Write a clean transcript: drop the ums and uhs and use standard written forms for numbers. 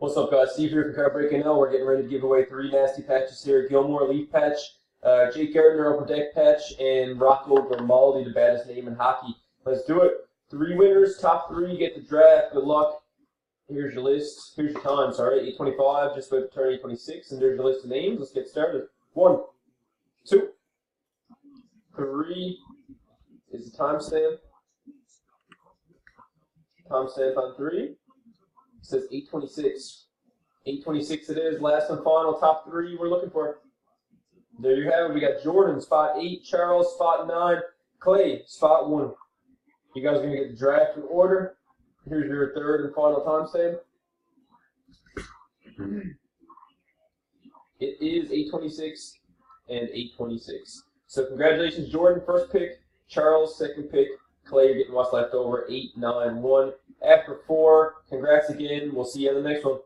What's up, guys? Steve here from Card Breaking Now. We're getting ready to give away 3 nasty patches here. Gilmore Leaf Patch, Jake Gardiner Upper Deck Patch, and Rocco Grimaldi, the baddest name in hockey. Let's do it. 3 winners, top 3 get the draft. Good luck. Here's your list. Here's your time, sorry. 8:25, just about to turn 8:26, and there's your list of names. Let's get started. 1, 2, 3 is the timestamp. Timestamp on 3. It says 8:26. 8:26 it is. Last and final, top 3 we're looking for. There you have it. We got Jordan, spot 8, Charles, spot 9, Clay, spot 1. You guys are going to get the draft in order. Here's your third and final timestamp. It is 8:26 and 8:26. So congratulations, Jordan, first pick. Charles, second pick. Clay, you're getting what's left over, 8, 9, 1. After 4, congrats again. We'll see you in the next one.